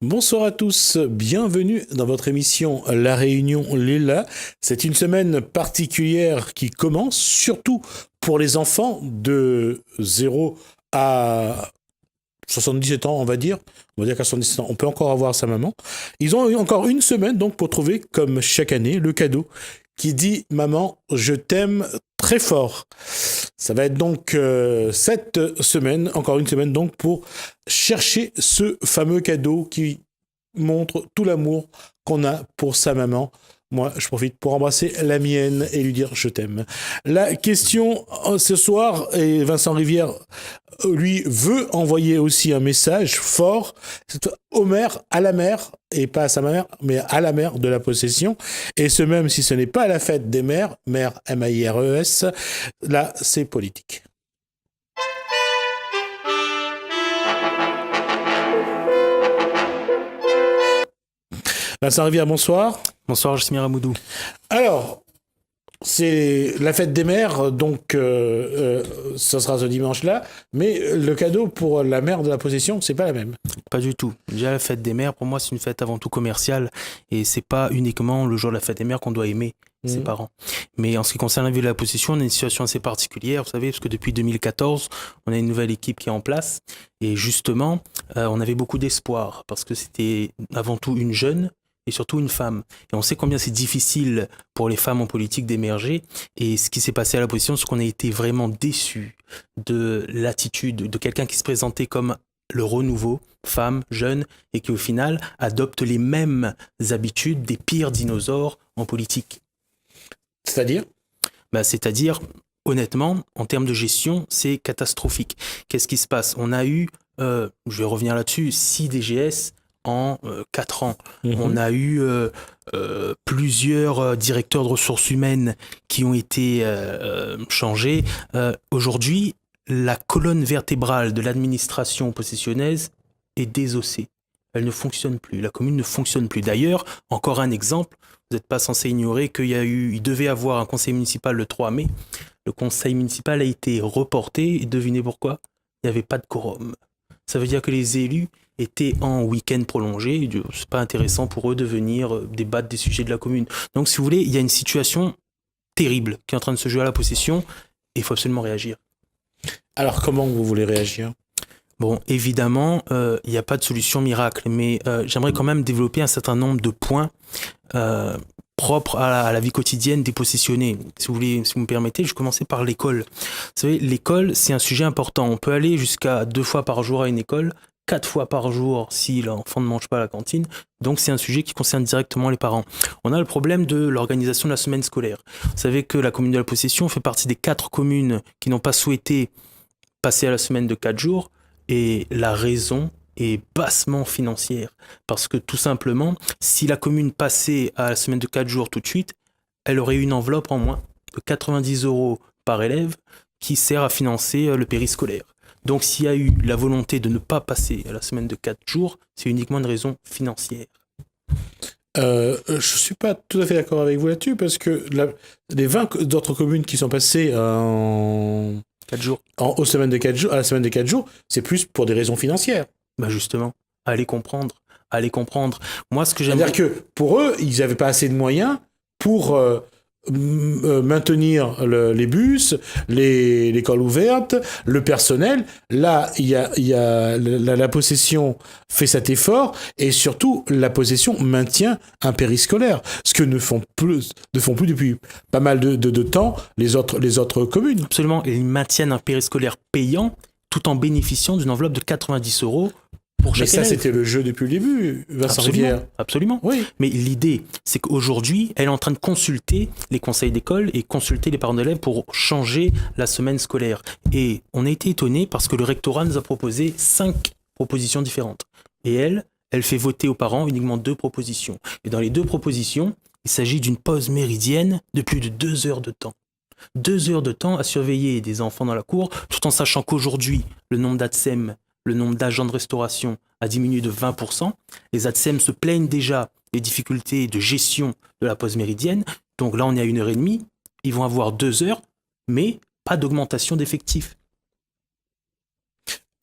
Bonsoir à tous, bienvenue dans votre émission La Réunion Léla. C'est une semaine particulière qui commence, surtout pour les enfants de 0 à 77 ans, on va dire. On va dire qu'à 77 ans, on peut encore avoir sa maman. Ils ont eu encore une semaine donc pour trouver, comme chaque année, le cadeau qui dit «Maman, je t'aime très fort». Ça va être donc cette semaine, encore une semaine donc, pour chercher ce fameux cadeau qui montre tout l'amour qu'on a pour sa maman. Moi, je profite pour embrasser la mienne et lui dire je t'aime. La question ce soir, et Vincent Rivière, lui, veut envoyer aussi un message fort au maire, à la mère, et pas à sa mère, mais à la mère de la possession. Et ce même si ce n'est pas la fête des mères, mère M-A-I-R-E-S, là, c'est politique. Vincent Rivière, bonsoir. Bonsoir, Jasmine Ramoudou. Alors, c'est la fête des mères, donc ça sera ce dimanche-là, mais le cadeau pour la mère de la possession, c'est pas la même. Pas du tout. Déjà, la fête des mères, pour moi, c'est une fête avant tout commerciale et c'est pas uniquement le jour de la fête des mères qu'on doit aimer ses parents. Mais en ce qui concerne la vie de la possession, on a une situation assez particulière, vous savez, parce que depuis 2014, on a une nouvelle équipe qui est en place et justement, on avait beaucoup d'espoir parce que c'était avant tout une jeune et surtout une femme. Et on sait combien c'est difficile pour les femmes en politique d'émerger. Et ce qui s'est passé à la position, c'est qu'on a été vraiment déçus de l'attitude de quelqu'un qui se présentait comme le renouveau, femme, jeune, et qui au final adopte les mêmes habitudes des pires dinosaures en politique. C'est-à-dire ? C'est-à-dire, honnêtement, en termes de gestion, c'est catastrophique. Qu'est-ce qui se passe ? On a eu, je vais revenir là-dessus, 6 DGS en 4 ans. On a eu plusieurs directeurs de ressources humaines qui ont été changés. Aujourd'hui, la colonne vertébrale de l'administration possessionnaise est désossée. Elle ne fonctionne plus. La commune ne fonctionne plus. D'ailleurs, encore un exemple, vous n'êtes pas censé ignorer il devait avoir un conseil municipal le 3 mai. Le conseil municipal a été reporté et devinez pourquoi ? Il n'y avait pas de quorum. Ça veut dire que les élus étaient en week-end prolongé. C'est pas intéressant pour eux de venir débattre des sujets de la commune. Donc, si vous voulez, il y a une situation terrible qui est en train de se jouer à la possession et il faut absolument réagir. Alors, comment vous voulez réagir ? Bon, évidemment, il n'y a pas de solution miracle, mais j'aimerais quand même développer un certain nombre de points propres à la vie quotidienne des possessionnés. Si vous me permettez, je vais commencer par l'école. Vous savez, l'école, c'est un sujet important. On peut aller jusqu'à 2 fois par jour à une école, 4 fois par jour si l'enfant ne mange pas à la cantine. Donc, c'est un sujet qui concerne directement les parents. On a le problème de l'organisation de la semaine scolaire. Vous savez que la commune de la Possession fait partie des 4 communes qui n'ont pas souhaité passer à la semaine de 4 jours. Et la raison est bassement financière. Parce que tout simplement, si la commune passait à la semaine de 4 jours tout de suite, elle aurait une enveloppe en moins de 90 € par élève qui sert à financer le périscolaire. Donc s'il y a eu la volonté de ne pas passer à la semaine de 4 jours, c'est uniquement une raison financière. Je ne suis pas tout à fait d'accord avec vous là-dessus, parce que les 20 autres communes qui sont passées 4 jours. Aux semaines de 4 jours, à la semaine de 4 jours, c'est plus pour des raisons financières. Justement, allez comprendre. Moi, ce que C'est-à-dire que pour eux, ils n'avaient pas assez de moyens pour maintenir les bus, l'école ouverte, le personnel. Là, la possession fait cet effort, et surtout, la possession maintient un périscolaire, ce que ne font plus depuis pas mal de temps les autres communes. Absolument, ils maintiennent un périscolaire payant tout en bénéficiant d'une enveloppe de 90 € pour chaque élève. Mais ça, c'était le jeu depuis le début, Vincent Rivière. Absolument. Oui. Mais l'idée, c'est qu'aujourd'hui, elle est en train de consulter les conseils d'école et consulter les parents d'élèves pour changer la semaine scolaire. Et on a été étonnés parce que le rectorat nous a proposé 5 propositions différentes. Et elle fait voter aux parents uniquement 2 propositions. Et dans les 2 propositions, il s'agit d'une pause méridienne de plus de 2 heures de temps. 2 heures de temps à surveiller des enfants dans la cour, tout en sachant qu'aujourd'hui, le nombre d'ATSEM, le nombre d'agents de restauration a diminué de 20%. Les ATSEM se plaignent déjà des difficultés de gestion de la pause méridienne. Donc là, on est à 1h30. Ils vont avoir 2 heures, mais pas d'augmentation d'effectifs.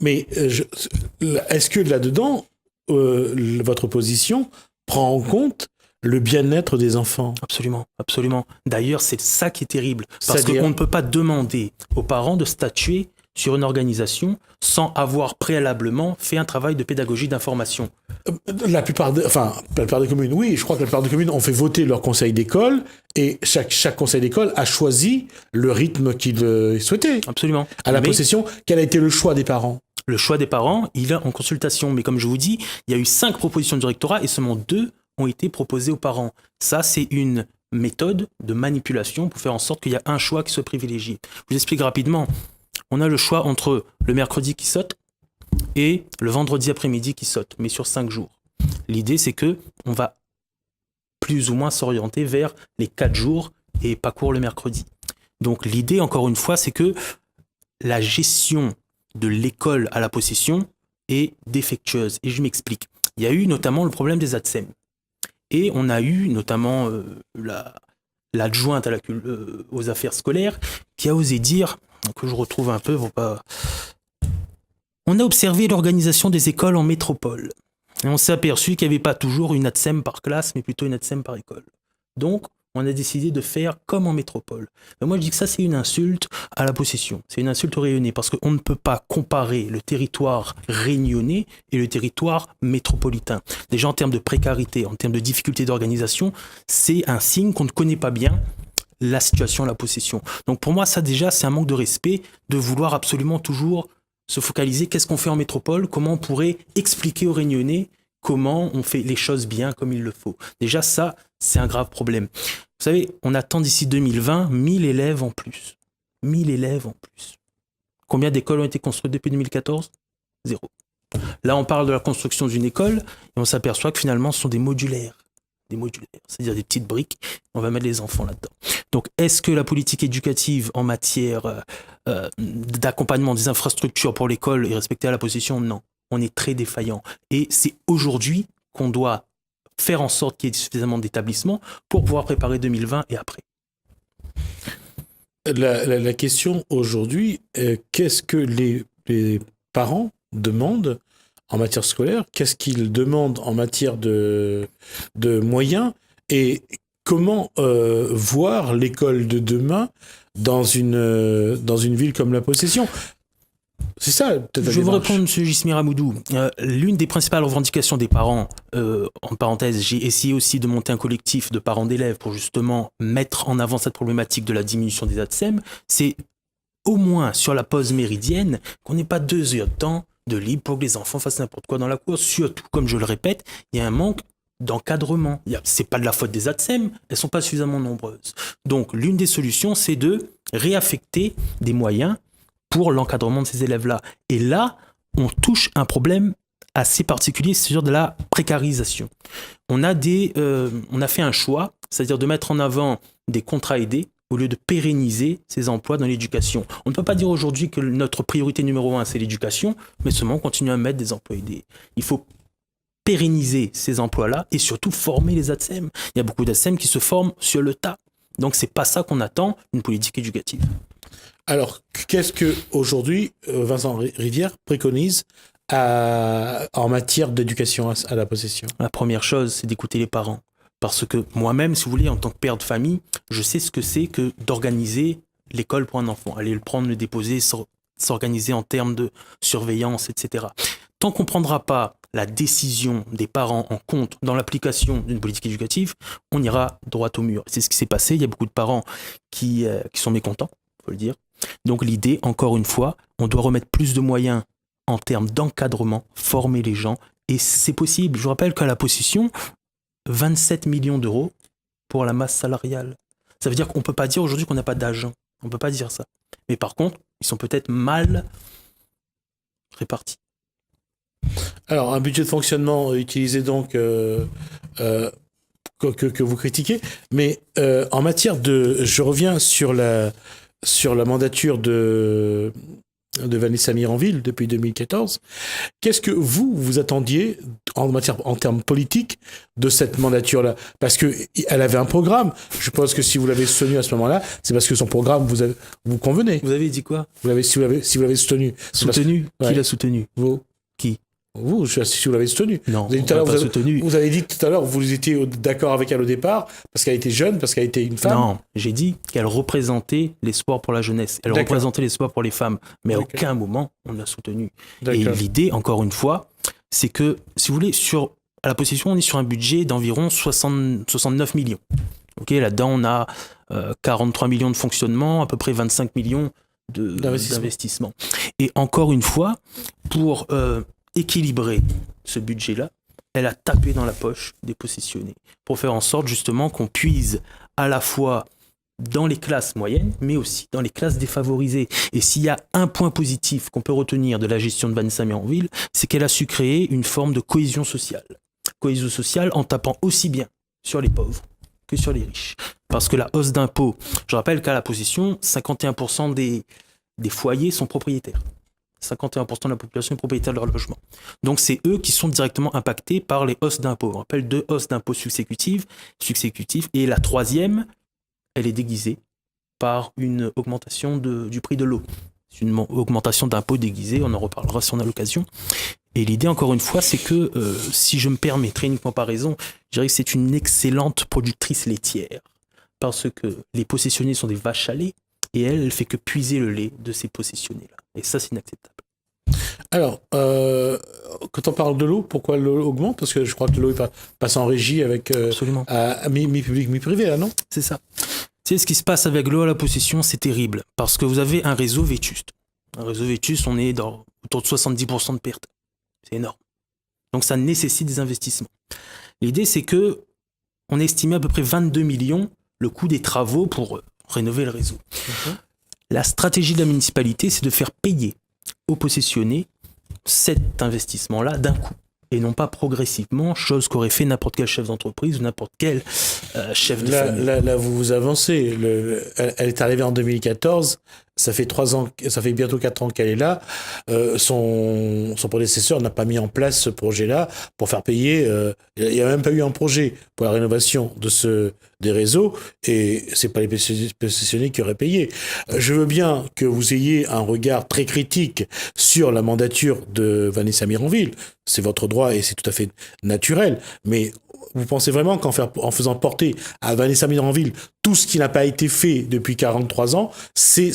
Mais est-ce que là-dedans, votre position prend en compte le bien-être des enfants. Absolument, absolument. D'ailleurs, c'est ça qui est terrible. Parce C'est-à-dire qu'on ne peut pas demander aux parents de statuer sur une organisation sans avoir préalablement fait un travail de pédagogie d'information. La plupart des communes, oui, je crois que la plupart des communes ont fait voter leur conseil d'école et chaque conseil d'école a choisi le rythme qu'il souhaitait. Absolument. À la Mais possession, quel a été le choix des parents? le choix des parents, il est en consultation. Mais comme je vous dis, il y a eu 5 propositions du rectorat et seulement 2 ont été proposées aux parents. Ça, c'est une méthode de manipulation pour faire en sorte qu'il y a un choix qui soit privilégié. Je vous explique rapidement. On a le choix entre le mercredi qui saute et le vendredi après-midi qui saute, mais sur 5 jours. L'idée, c'est que on va plus ou moins s'orienter vers les 4 jours et pas court le mercredi. Donc l'idée, encore une fois, c'est que la gestion de l'école à la possession est défectueuse. Et je m'explique. Il y a eu notamment le problème des ATSEM. Et on a eu notamment l'adjointe aux affaires scolaires qui a osé dire, que je retrouve un peu pour pas... On a observé l'organisation des écoles en métropole. Et on s'est aperçu qu'il n'y avait pas toujours une ATSEM par classe, mais plutôt une ATSEM par école. Donc, on a décidé de faire comme en métropole. Mais moi, je dis que ça, c'est une insulte à la possession. C'est une insulte aux Réunionnais, parce qu'on ne peut pas comparer le territoire réunionnais et le territoire métropolitain. Déjà, en termes de précarité, en termes de difficulté d'organisation, c'est un signe qu'on ne connaît pas bien la situation à la possession. Donc pour moi, ça déjà, c'est un manque de respect de vouloir absolument toujours se focaliser qu'est-ce qu'on fait en métropole, comment on pourrait expliquer aux Réunionnais comment on fait les choses bien comme il le faut. Déjà, ça, c'est un grave problème. Vous savez, on attend d'ici 2020 1000 élèves en plus. 1000 élèves en plus. Combien d'écoles ont été construites depuis 2014 ? 0. Là, on parle de la construction d'une école et on s'aperçoit que finalement, ce sont des modulaires. Des modulaires, c'est-à-dire des petites briques, on va mettre les enfants là-dedans. Donc, est-ce que la politique éducative en matière d'accompagnement des infrastructures pour l'école est respectée à la possession ? Non, on est très défaillant. Et c'est aujourd'hui qu'on doit faire en sorte qu'il y ait suffisamment d'établissements pour pouvoir préparer 2020 et après. La question aujourd'hui, qu'est-ce que les parents demandent en matière scolaire, qu'est-ce qu'ils demandent en matière de moyens et comment voir l'école de demain dans une ville comme la Possession. C'est ça, peut-être. Je vais vous répondre, M. Jismir Amoudou. L'une des principales revendications des parents, en parenthèse, j'ai essayé aussi de monter un collectif de parents d'élèves pour justement mettre en avant cette problématique de la diminution des ATSEM, c'est au moins sur la pause méridienne qu'on n'ait pas 2 heures de temps de libre pour que les enfants fassent n'importe quoi dans la cour. Surtout, comme je le répète, il y a un manque d'encadrement. C'est pas de la faute des ATSEM, elles sont pas suffisamment nombreuses. Donc, l'une des solutions, c'est de réaffecter des moyens pour l'encadrement de ces élèves-là. Et là, on touche un problème assez particulier, c'est-à-dire de la précarisation. On a fait un choix, c'est-à-dire de mettre en avant des contrats aidés au lieu de pérenniser ces emplois dans l'éducation. On ne peut pas dire aujourd'hui que notre priorité numéro 1, c'est l'éducation, mais seulement continuer à mettre des emplois aidés. Il faut pérenniser ces emplois-là et surtout former les ATSEM. Il y a beaucoup d'ATSEM qui se forment sur le tas. Donc, c'est pas ça qu'on attend d'une politique éducative. Alors, qu'est-ce que aujourd'hui Vincent Rivière préconise en matière d'éducation à la possession ? La première chose, c'est d'écouter les parents. Parce que moi-même, si vous voulez, en tant que père de famille, je sais ce que c'est que d'organiser l'école pour un enfant. Aller le prendre, le déposer, s'organiser en termes de surveillance, etc. Tant qu'on ne prendra pas la décision des parents en compte dans l'application d'une politique éducative, on ira droit au mur. C'est ce qui s'est passé. Il y a beaucoup de parents qui sont mécontents, il faut le dire. Donc l'idée, encore une fois, on doit remettre plus de moyens en termes d'encadrement, former les gens, et c'est possible. Je vous rappelle qu'à la possession, 27 millions d'euros pour la masse salariale. Ça veut dire qu'on ne peut pas dire aujourd'hui qu'on n'a pas d'agents. On ne peut pas dire ça. Mais par contre, ils sont peut-être mal répartis. Alors, un budget de fonctionnement utilisé donc que vous critiquez, mais en matière de... Je reviens sur la mandature de Vanessa Miranville depuis 2014. Qu'est-ce que vous attendiez en termes politiques de cette mandature-là ? Parce qu'elle avait un programme. Je pense que si vous l'avez soutenu à ce moment-là, c'est parce que son programme vous convenait. Vous avez dit quoi ? Si vous l'avez soutenu. Soutenu ? Qui l'a soutenu ? Vous. Qui ? Vous, je sais pas si vous l'avez soutenu. Non, Vous avez, on l'a pas soutenu. vous avez dit tout à l'heure, vous étiez d'accord avec elle au départ, parce qu'elle était jeune, parce qu'elle était une femme. Non, j'ai dit qu'elle représentait l'espoir pour la jeunesse. Elle D'accord. représentait l'espoir pour les femmes. Mais à D'accord. aucun moment, on ne l'a soutenue. Et D'accord. l'idée, encore une fois, c'est que, si vous voulez, à la possession, on est sur un budget d'environ 69 millions. Okay, là-dedans, on a 43 millions de fonctionnement, à peu près 25 millions d'investissement. Et encore une fois, pour équilibrer ce budget-là, elle a tapé dans la poche des possessionnés pour faire en sorte justement qu'on puise à la fois dans les classes moyennes, mais aussi dans les classes défavorisées. Et s'il y a un point positif qu'on peut retenir de la gestion de Vanessa Mironville, c'est qu'elle a su créer une forme de cohésion sociale. Cohésion sociale en tapant aussi bien sur les pauvres que sur les riches. Parce que la hausse d'impôts, je rappelle qu'à la possession, 51% des foyers sont propriétaires. 51% de la population est propriétaire de leur logement. Donc c'est eux qui sont directement impactés par les hausses d'impôts. On rappelle 2 hausses d'impôts successitives, et la troisième, elle est déguisée par une augmentation du prix de l'eau. C'est une augmentation d'impôts déguisée, on en reparlera si on a l'occasion. Et l'idée, encore une fois, c'est que, si je me permettrais une comparaison, je dirais que c'est une excellente productrice laitière. Parce que les possessionnés sont des vaches à lait, et elle fait que puiser le lait de ces possessionnés-là. Et ça, c'est inacceptable. Alors, quand on parle de l'eau, pourquoi l'eau augmente? Parce que je crois que l'eau passe en régie avec Absolument. à mi-public, mi-privé, là, non? C'est ça. Tu sais, ce qui se passe avec l'eau à la possession, c'est terrible. Parce que vous avez un réseau vétuste. Un réseau vétuste, on est autour de 70% de pertes. C'est énorme. Donc ça nécessite des investissements. L'idée, c'est que on a estimé à peu près 22 millions le coût des travaux pour rénover le réseau. La stratégie de la municipalité, c'est de faire payer aux possessionnés cet investissement-là d'un coup. Et non pas progressivement, chose qu'aurait fait n'importe quel chef d'entreprise ou n'importe quel chef de famille. Là, vous vous avancez. Elle est arrivée en 2014. Ça fait 3 ans, ça fait bientôt 4 ans qu'elle est là. Son prédécesseur n'a pas mis en place ce projet-là pour faire payer. Il n'y a même pas eu un projet pour la rénovation des réseaux, et c'est pas les possessionnés qui auraient payé. Je veux bien que vous ayez un regard très critique sur la mandature de Vanessa Mironville. C'est votre droit et c'est tout à fait naturel. Mais vous pensez vraiment qu'en faisant porter à Vanessa Mironville tout ce qui n'a pas été fait depuis 43 ans, c'est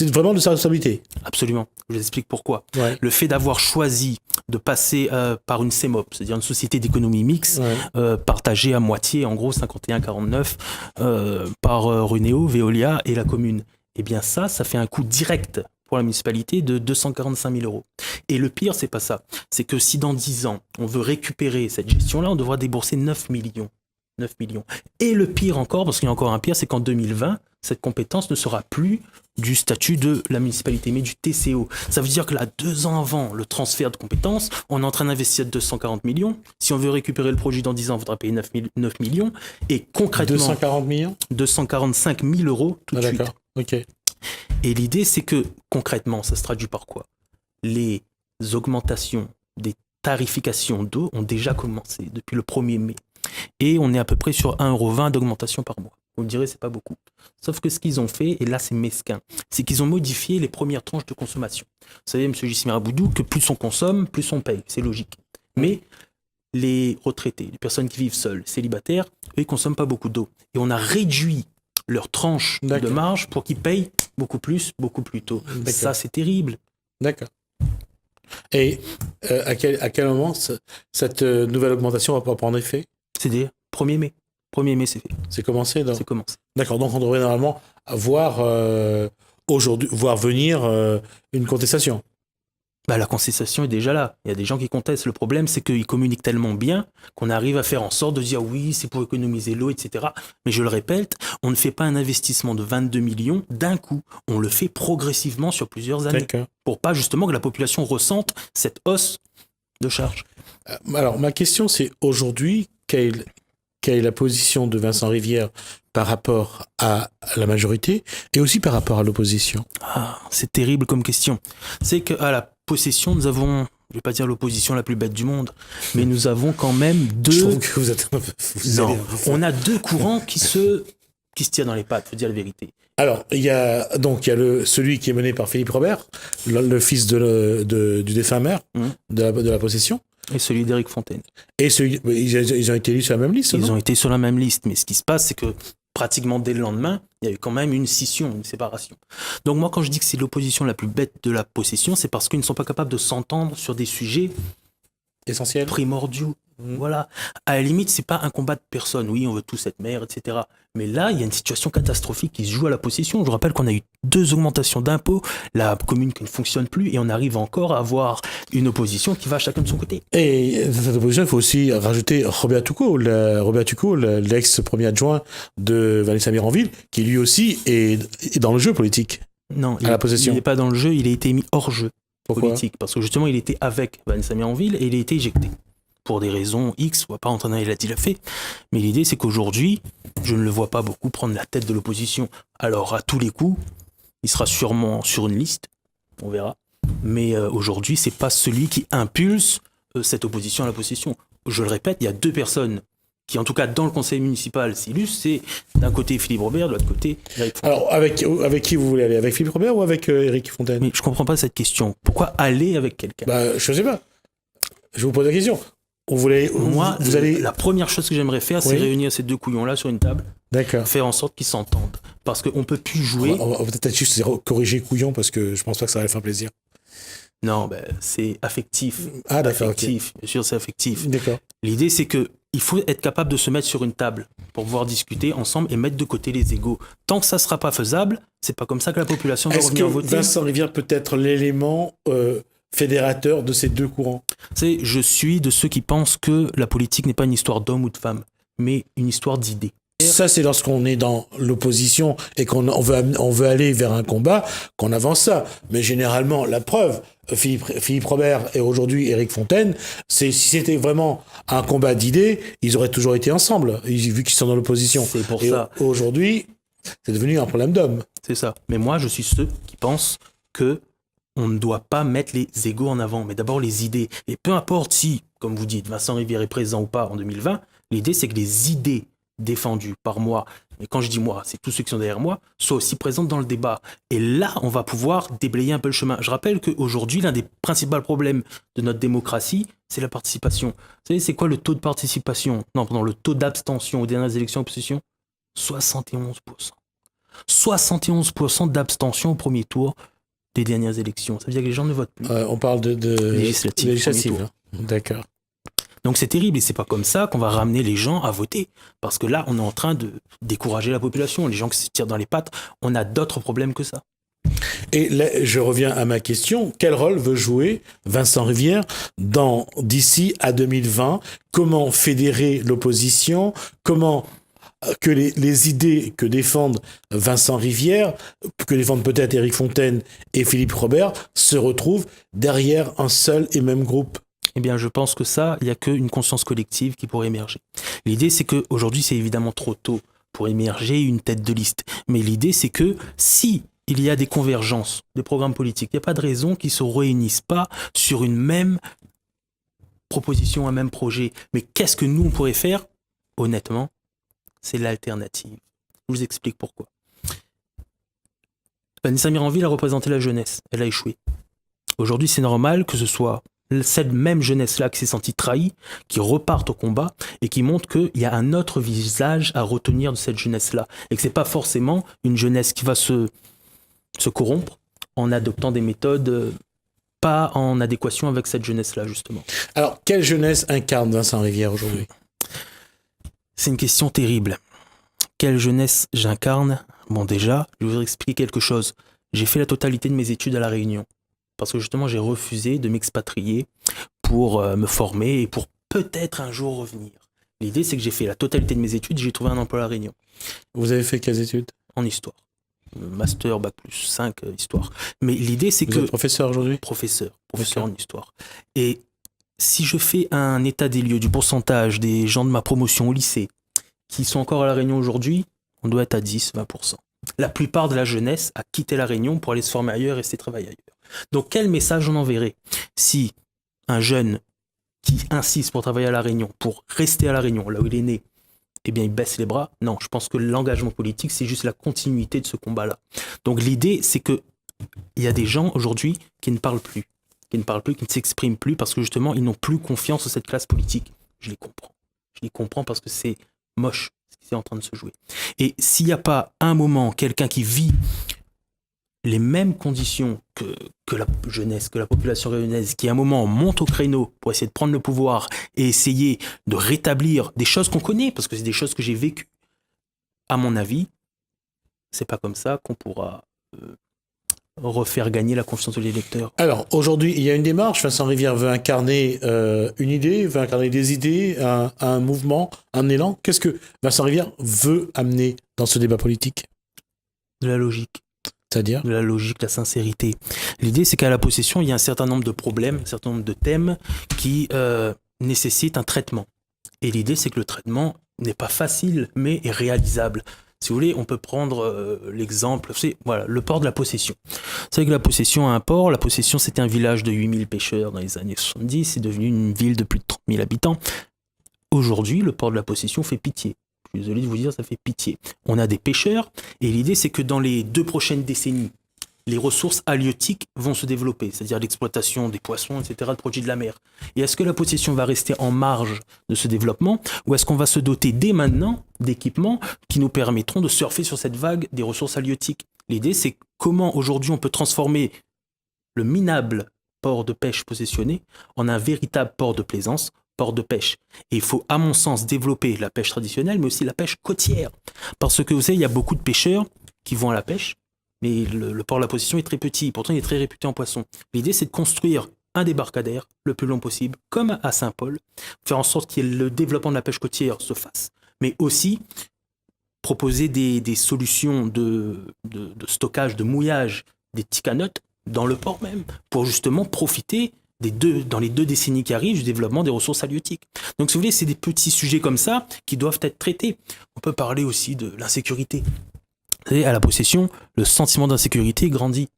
vraiment de sa responsabilité? Absolument. Je vous explique pourquoi. Ouais. Le fait d'avoir choisi de passer par une CEMOP, c'est-à-dire une société d'économie mixte, partagée à moitié, en gros 51-49, par Runeo, Veolia et la commune, eh bien ça fait un coût direct pour la municipalité de 245 000 €. Et le pire, c'est pas ça. C'est que si dans 10 ans, on veut récupérer cette gestion-là, on devra débourser 9 millions. 9 millions. Et le pire encore, parce qu'il y a encore un pire, c'est qu'en 2020, cette compétence ne sera plus du statut de la municipalité, mais du TCO. Ça veut dire que là, 2 ans avant le transfert de compétences, on est en train d'investir 240 millions. Si on veut récupérer le projet dans 10 ans, il faudra payer 9 millions. Et concrètement... 240 millions 245 000 € tout de suite. D'accord, ok. Et l'idée, c'est que concrètement, ça se traduit par quoi? Les augmentations des tarifications d'eau ont déjà commencé depuis le 1er mai. Et on est à peu près sur 1,20 € d'augmentation par mois. Vous me direz, c'est pas beaucoup. Sauf que ce qu'ils ont fait, et là c'est mesquin, c'est qu'ils ont modifié les premières tranches de consommation. Vous savez, M. Gissimir Aboudou, que plus on consomme, plus on paye. C'est logique. Mais les retraités, les personnes qui vivent seules, célibataires, eux, ils consomment pas beaucoup d'eau. Et on a réduit leur tranche de marge pour qu'ils payent beaucoup plus tôt. Ça, c'est terrible. D'accord. Et à quel moment cette nouvelle augmentation va pouvoir prendre effet? C'est-à-dire 1er mai. 1er mai, c'est fait. C'est commencé, C'est commencé. D'accord, donc on devrait normalement voir venir une contestation. Bah, la contestation est déjà là. Il y a des gens qui contestent. Le problème, c'est qu'ils communiquent tellement bien qu'on arrive à faire en sorte de dire oui, c'est pour économiser l'eau, etc. Mais je le répète, on ne fait pas un investissement de 22 millions d'un coup. On le fait progressivement sur plusieurs années. D'accord. Pour pas justement que la population ressente cette hausse de charges. Alors, ma question, c'est aujourd'hui, quelle est la position de Vincent Rivière par rapport à la majorité et aussi par rapport à l'opposition? C'est terrible comme question. C'est qu'à la possession, nous avons, je ne vais pas dire l'opposition la plus bête du monde, mais nous avons quand même deux... Je trouve que vous êtes... Non, on a 2 courants qui se tirent dans les pattes, faut dire la vérité. Alors, il y a celui qui est mené par Philippe Robert, le fils du défunt maire de la possession. Et celui d'Éric Fontaine. Et ils ont été élus sur la même liste, Ils non? ont été sur la même liste, mais ce qui se passe, c'est que pratiquement dès le lendemain, il y a eu quand même une scission, une séparation. Donc moi, quand je dis que c'est l'opposition la plus bête de la possession, c'est parce qu'ils ne sont pas capables de s'entendre sur des sujets Essentiel. primordiaux. Voilà. À la limite, c'est pas un combat de personnes. Oui, on veut tous être maire, etc. Mais là, il y a une situation catastrophique qui se joue à la possession. Je rappelle qu'on a eu 2 augmentations d'impôts, la commune qui ne fonctionne plus, et on arrive encore à avoir une opposition qui va chacun de son côté. Et dans cette opposition, il faut aussi rajouter Robert Tuco, l'ex-premier adjoint de Vanessa Miranville, qui lui aussi est dans le jeu politique. Non, à la possession. Il n'est pas dans le jeu, il a été mis hors jeu. Pourquoi? Politique, parce que justement, il était avec Vanessa Miranville et il a été éjecté. Pour des raisons X, on va pas rentrer dans il a fait. Mais l'idée, c'est qu'aujourd'hui, je ne le vois pas beaucoup prendre la tête de l'opposition. Alors, à tous les coups, il sera sûrement sur une liste, on verra. Mais aujourd'hui, c'est pas celui qui impulse cette opposition à la possession. Je le répète, il y a 2 personnes qui, en tout cas, dans le conseil municipal, s'illustrent. C'est d'un côté Philippe Robert, de l'autre côté Éric Fontaine. Alors, avec qui vous voulez aller? Avec Philippe Robert ou avec Éric Fontaine? Mais je comprends pas cette question. Pourquoi aller avec quelqu'un? Je sais pas. Je vous pose la question. Moi, vous allez... la première chose que j'aimerais faire, c'est réunir ces 2 couillons-là sur une table. D'accord. Faire en sorte qu'ils s'entendent. Parce qu'on peut plus jouer. On va peut-être juste corriger couillon parce que je pense pas que ça va lui faire plaisir. Non, c'est affectif. Ah, d'accord. Affectif, okay. Bien sûr, c'est affectif. D'accord. L'idée, c'est que il faut être capable de se mettre sur une table pour pouvoir discuter ensemble et mettre de côté les égos. Tant que ça sera pas faisable, c'est pas comme ça que la population va revenir voter. Est-ce que Vincent Rivière peut être l'élément fédérateur de ces 2 courants? Je suis de ceux qui pensent que la politique n'est pas une histoire d'homme ou de femme, mais une histoire d'idées. Ça, c'est lorsqu'on est dans l'opposition et qu'on veut aller vers un combat qu'on avance ça. Mais généralement, la preuve, Philippe Robert et aujourd'hui Éric Fontaine, si c'était vraiment un combat d'idées, ils auraient toujours été ensemble, vu qu'ils sont dans l'opposition. C'est pour ça. Aujourd'hui, c'est devenu un problème d'hommes. C'est ça. Mais moi, je suis ceux qui pensent que on ne doit pas mettre les égos en avant, mais d'abord les idées. Et peu importe si, comme vous dites, Vincent Rivière est présent ou pas en 2020, l'idée, c'est que les idées défendues par moi, mais quand je dis moi, c'est tous ceux qui sont derrière moi, soient aussi présentes dans le débat. Et là, on va pouvoir déblayer un peu le chemin. Je rappelle qu'aujourd'hui, l'un des principaux problèmes de notre démocratie, c'est la participation. Vous savez, c'est quoi le taux de participation? Non, pardon, le taux d'abstention aux dernières élections opposition? 71%. 71% d'abstention au premier tour des dernières élections. Ça veut dire que les gens ne votent plus. On parle de législative. D'accord. Donc c'est terrible et c'est pas comme ça qu'on va ramener les gens à voter. Parce que là, on est en train de décourager la population. Les gens qui se tirent dans les pattes, on a d'autres problèmes que ça. Et là, je reviens à ma question. Quel rôle veut jouer Vincent Rivière d'ici à 2020? Comment fédérer l'opposition? Comment que les idées que défendent Vincent Rivière, que défendent peut-être Éric Fontaine et Philippe Robert, se retrouvent derrière un seul et même groupe? Eh bien, je pense que ça, il n'y a qu'une conscience collective qui pourrait émerger. L'idée, c'est qu'aujourd'hui, c'est évidemment trop tôt pour émerger une tête de liste. Mais l'idée, c'est que si il y a des convergences des programmes politiques, il n'y a pas de raison qu'ils ne se réunissent pas sur une même proposition, un même projet. Mais qu'est-ce que nous, on pourrait faire? Honnêtement, c'est l'alternative. Je vous explique pourquoi. Vanessa Miranville a représenté la jeunesse. Elle a échoué. Aujourd'hui, c'est normal que ce soit cette même jeunesse-là qui s'est sentie trahie, qui reparte au combat et qui montre qu'il y a un autre visage à retenir de cette jeunesse-là. Et que ce n'est pas forcément une jeunesse qui va se corrompre en adoptant des méthodes pas en adéquation avec cette jeunesse-là, justement. Alors, quelle jeunesse incarne Vincent Rivière aujourd'hui? C'est une question terrible. Quelle jeunesse j'incarne? Bon, déjà, je vais vous expliquer quelque chose. J'ai fait la totalité de mes études à La Réunion. Parce que justement, j'ai refusé de m'expatrier pour me former et pour peut-être un jour revenir. L'idée, c'est que j'ai fait la totalité de mes études et j'ai trouvé un emploi à La Réunion. Vous avez fait quelles études? En histoire. Master, bac plus 5, histoire. Mais l'idée, c'est que... Vous êtes professeur aujourd'hui? Professeur en histoire. Et si je fais un état des lieux du pourcentage des gens de ma promotion au lycée qui sont encore à La Réunion aujourd'hui, on doit être à 10-20%. La plupart de la jeunesse a quitté La Réunion pour aller se former ailleurs et rester travailler ailleurs. Donc quel message on enverrait si un jeune qui insiste pour travailler à La Réunion, pour rester à La Réunion, là où il est né, eh bien, ils baissent les bras. Non, je pense que l'engagement politique, c'est juste la continuité de ce combat-là. Donc l'idée, c'est que il y a des gens aujourd'hui qui ne parlent plus, qui ne s'expriment plus parce que justement, ils n'ont plus confiance en cette classe politique. Je les comprends. Je les comprends parce que c'est moche ce qui est en train de se jouer. Et s'il n'y a pas un moment, quelqu'un qui vit les mêmes conditions que la jeunesse, que la population réunionnaise, qui à un moment monte au créneau pour essayer de prendre le pouvoir et essayer de rétablir des choses qu'on connaît, parce que c'est des choses que j'ai vécues, à mon avis, c'est pas comme ça qu'on pourra refaire gagner la confiance de l'électeur. Alors, aujourd'hui, il y a une démarche. Vincent Rivière veut incarner une idée, veut incarner des idées, un mouvement, un élan. Qu'est-ce que Vincent Rivière veut amener dans ce débat politique ? De la logique. C'est-à-dire ? De la logique, la sincérité. L'idée, c'est qu'à la possession, il y a un certain nombre de problèmes, un certain nombre de thèmes qui nécessitent un traitement. Et l'idée, c'est que le traitement n'est pas facile, mais est réalisable. Si vous voulez, on peut prendre l'exemple, c'est voilà, le port de la possession. Vous savez que la possession a un port. La possession, c'était un village de 8000 pêcheurs dans les années 70. C'est devenu une ville de plus de 30 000 habitants. Aujourd'hui, le port de la possession fait pitié. Je suis désolé de vous dire, ça fait pitié. On a des pêcheurs, et l'idée, c'est que dans les 2 prochaines décennies, les ressources halieutiques vont se développer, c'est-à-dire l'exploitation des poissons, etc., de produits de la mer. Et est-ce que la possession va rester en marge de ce développement, ou est-ce qu'on va se doter dès maintenant d'équipements qui nous permettront de surfer sur cette vague des ressources halieutiques ? L'idée, c'est comment aujourd'hui on peut transformer le minable port de pêche possessionné en un véritable port de plaisance, port de pêche. Et il faut, à mon sens, développer la pêche traditionnelle, mais aussi la pêche côtière. Parce que, vous savez, il y a beaucoup de pêcheurs qui vont à la pêche, mais le port de la possession est très petit, pourtant il est très réputé en poisson. L'idée, c'est de construire un débarcadère le plus long possible, comme à Saint-Paul, faire en sorte que le développement de la pêche côtière se fasse, mais aussi proposer des solutions de stockage, de mouillage des petits canottes dans le port même, pour justement profiter dans les 2 décennies qui arrivent, du développement des ressources halieutiques. Donc, si vous voulez, c'est des petits sujets comme ça qui doivent être traités. On peut parler aussi de l'insécurité. Vous savez, à la possession, le sentiment d'insécurité grandit.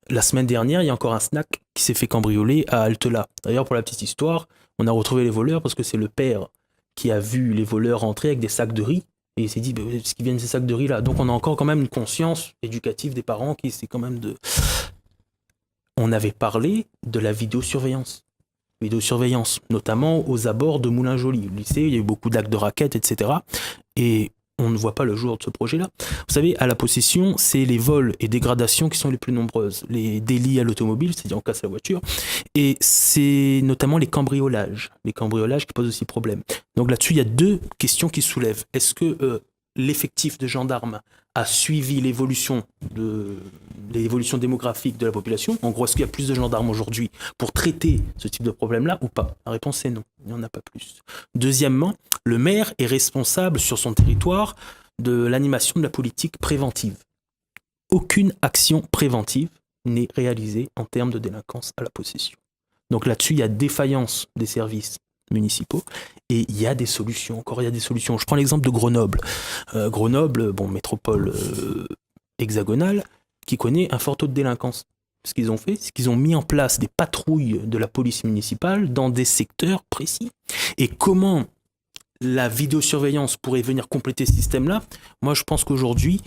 La semaine dernière, il y a encore un snack qui s'est fait cambrioler à Altela. D'ailleurs, pour la petite histoire, on a retrouvé les voleurs parce que c'est le père qui a vu les voleurs rentrer avec des sacs de riz. Et il s'est dit, est-ce qu'ils viennent de ces sacs de riz là ? Donc on a encore quand même une conscience éducative des parents qui c'est quand même de... On avait parlé de la vidéosurveillance. Vidéosurveillance, notamment aux abords de Moulin-Joly. Au lycée, il y a eu beaucoup d'actes de raquettes, etc. Et on ne voit pas le jour de ce projet-là. Vous savez, à la possession, c'est les vols et dégradations qui sont les plus nombreuses. Les délits à l'automobile, c'est-à-dire on casse la voiture, et c'est notamment les cambriolages. Les cambriolages qui posent aussi problème. Donc là-dessus, il y a 2 questions qui soulèvent. Est-ce que l'effectif de gendarmes a suivi l'évolution démographique de la population ? En gros, est-ce qu'il y a plus de gendarmes aujourd'hui pour traiter ce type de problème-là ou pas ? La réponse est non, il n'y en a pas plus. Deuxièmement, le maire est responsable sur son territoire de l'animation de la politique préventive. Aucune action préventive n'est réalisée en termes de délinquance à la possession. Donc là-dessus, il y a défaillance des services municipaux et il y a des solutions. Encore, il y a des solutions. Je prends l'exemple de Grenoble. Grenoble, métropole hexagonale, qui connaît un fort taux de délinquance. Ce qu'ils ont fait, c'est qu'ils ont mis en place des patrouilles de la police municipale dans des secteurs précis. Et comment la vidéosurveillance pourrait venir compléter ce système-là ? Moi, je pense qu'aujourd'hui,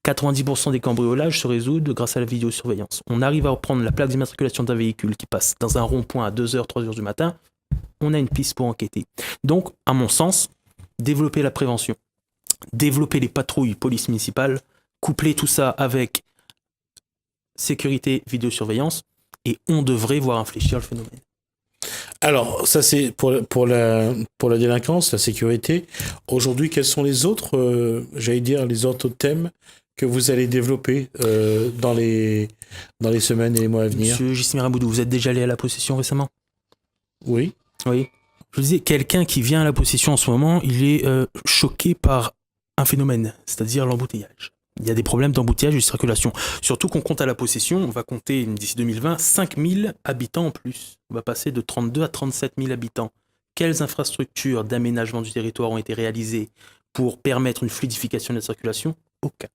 90% des cambriolages se résoudent grâce à la vidéosurveillance. On arrive à prendre la plaque d'immatriculation d'un véhicule qui passe dans un rond-point à 2h, 3h du matin, on a une piste pour enquêter. Donc, à mon sens, développer la prévention, développer les patrouilles police municipale, coupler tout ça avec sécurité, vidéosurveillance, et on devrait voir infléchir le phénomène. Alors, ça c'est pour la délinquance, la sécurité. Aujourd'hui, quels sont les autres, les autres thèmes que vous allez développer dans les semaines et les mois à venir ? Monsieur Jismir Aboudou, vous êtes déjà allé à la possession récemment ? Oui. Oui. Je vous disais, quelqu'un qui vient à la possession en ce moment, il est choqué par un phénomène, c'est-à-dire l'embouteillage. Il y a des problèmes d'embouteillage et de circulation. Surtout qu'on compte à la possession, on va compter d'ici 2020 5000 habitants en plus. On va passer de 32 à 37 000 habitants. Quelles infrastructures d'aménagement du territoire ont été réalisées pour permettre une fluidification de la circulation ? Aucun.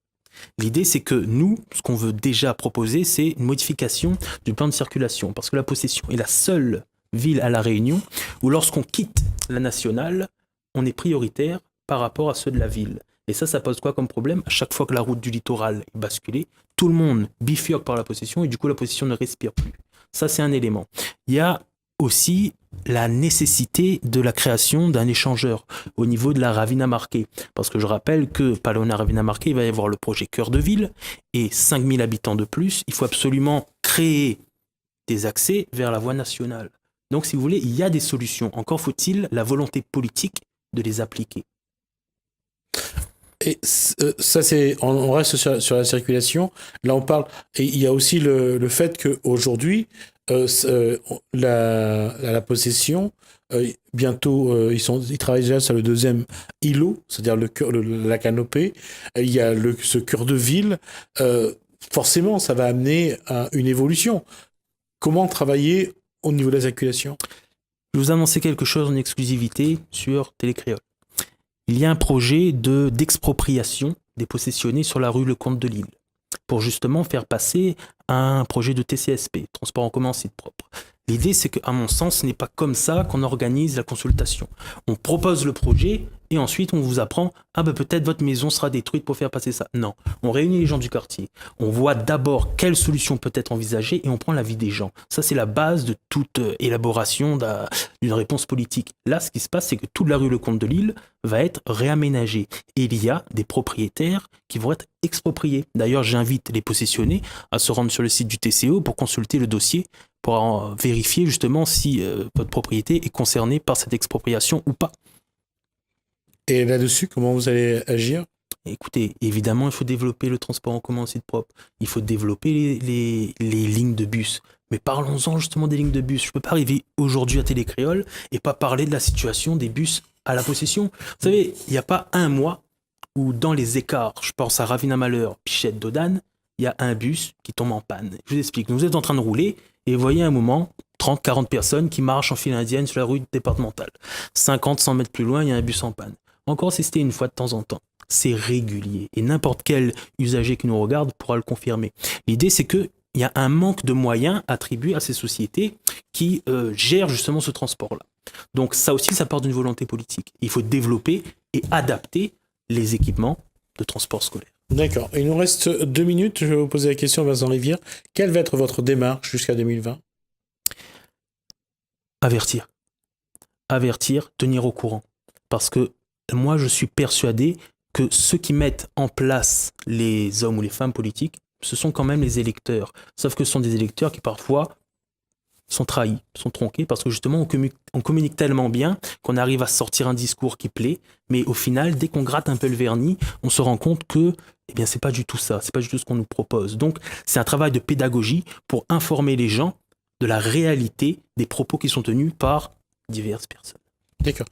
L'idée, c'est que nous, ce qu'on veut déjà proposer, c'est une modification du plan de circulation. Parce que la possession est la seule ville à La Réunion où lorsqu'on quitte la nationale, on est prioritaire par rapport à ceux de la ville. Et ça pose quoi comme problème? À chaque fois que la route du littoral est basculée, tout le monde bifurque par la possession et du coup la possession ne respire plus. Ça, c'est un élément. Il y a aussi la nécessité de la création d'un échangeur au niveau de la Ravina Marquet. Parce que je rappelle que Palona Ravina Marquet, il va y avoir le projet Cœur de Ville et 5000 habitants de plus. Il faut absolument créer des accès vers la voie nationale. Donc, si vous voulez, il y a des solutions. Encore faut-il la volonté politique de les appliquer. Et ça, on reste sur la circulation. Là, on parle. Et il y a aussi le fait qu'aujourd'hui, la possession, bientôt, ils travaillent déjà sur le deuxième îlot, c'est-à-dire la canopée. Il y a ce cœur de ville. Forcément, ça va amener à une évolution. Comment travailler au niveau de la circulation? Je vous annoncer quelque chose en exclusivité sur Télécréole. Il y a un projet d'expropriation des possessionnés sur la rue Lecomte de Lille pour justement faire passer un projet de TCSP, transport en commun en site propre. L'idée, c'est qu'à mon sens, ce n'est pas comme ça qu'on organise la consultation. On propose le projet et ensuite on vous apprend « Ah ben peut-être votre maison sera détruite pour faire passer ça ». Non, on réunit les gens du quartier. On voit d'abord quelle solution peut être envisagée et on prend l'avis des gens. Ça, c'est la base de toute élaboration d'une réponse politique. Là, ce qui se passe, c'est que toute la rue Lecomte de Lille va être réaménagée. Et il y a des propriétaires qui vont être expropriés. D'ailleurs, j'invite les possessionnés à se rendre sur le site du TCO pour consulter le dossier pour vérifier justement si votre propriété est concernée par cette expropriation ou pas. Et là-dessus, comment vous allez agir? Écoutez, évidemment, il faut développer le transport en commun en site propre. Il faut développer les lignes de bus. Mais parlons-en justement des lignes de bus. Je ne peux pas arriver aujourd'hui à Télécréole et pas parler de la situation des bus à la possession. Vous savez, il n'y a pas un mois où dans les écarts, je pense à Ravina Malheur, Pichette, Dodane, il y a un bus qui tombe en panne. Je vous explique. Vous êtes en train de rouler et vous voyez un moment 30, 40 personnes qui marchent en file indienne sur la rue départementale. 50, 100 mètres plus loin, il y a un bus en panne. Encore si c'était une fois de temps en temps. C'est régulier. Et n'importe quel usager qui nous regarde pourra le confirmer. L'idée, c'est qu'il y a un manque de moyens attribués à ces sociétés qui gèrent justement ce transport-là. Donc ça aussi, ça part d'une volonté politique. Il faut développer et adapter les équipements de transport scolaire. D'accord. Il nous reste 2 minutes. Je vais vous poser la question, Vincent Rivière. Quelle va être votre démarche jusqu'à 2020? Avertir. Avertir, tenir au courant. Parce que moi, je suis persuadé que ceux qui mettent en place les hommes ou les femmes politiques, ce sont quand même les électeurs. Sauf que ce sont des électeurs qui parfois sont trahis, sont tronqués, parce que justement, on communique tellement bien qu'on arrive à sortir un discours qui plaît, mais au final, dès qu'on gratte un peu le vernis, on se rend compte que c'est pas du tout ça, c'est pas du tout ce qu'on nous propose. Donc, c'est un travail de pédagogie pour informer les gens de la réalité des propos qui sont tenus par diverses personnes. D'accord.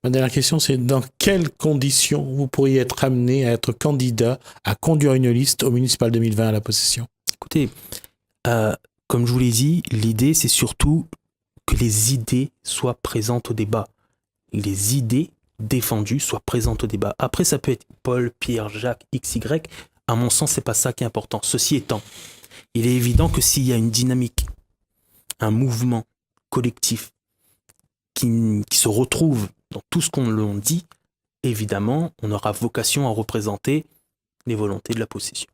Ma dernière question, c'est dans quelles conditions vous pourriez être amené à être candidat à conduire une liste au municipal 2020 à la possession? Écoutez, comme je vous l'ai dit, l'idée, c'est surtout que les idées soient présentes au débat. Les idées défendues soient présentes au débat. Après, ça peut être Paul, Pierre, Jacques, XY. À mon sens, c'est pas ça qui est important. Ceci étant, il est évident que s'il y a une dynamique, un mouvement collectif qui se retrouve dans tout ce qu'on l'on dit, évidemment, on aura vocation à représenter les volontés de la possession.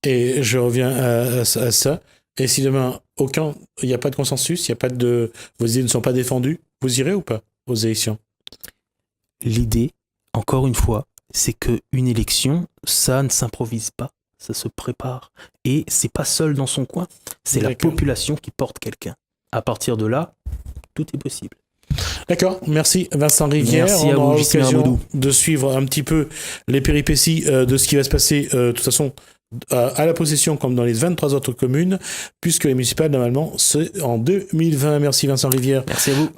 Et je reviens à ça. Et si demain, il n'y a pas de consensus, vos idées ne sont pas défendues, vous irez ou pas aux élections? L'idée, encore une fois, c'est qu'une élection, ça ne s'improvise pas, ça se prépare. Et c'est pas seul dans son coin, c'est la population qui porte quelqu'un. À partir de là, tout est possible. D'accord, merci Vincent Rivière. Merci on aura vous, l'occasion de suivre un petit peu les péripéties de ce qui va se passer de toute façon à la possession comme dans les 23 autres communes, puisque les municipales normalement c'est en 2020. Merci Vincent Rivière. Merci à vous.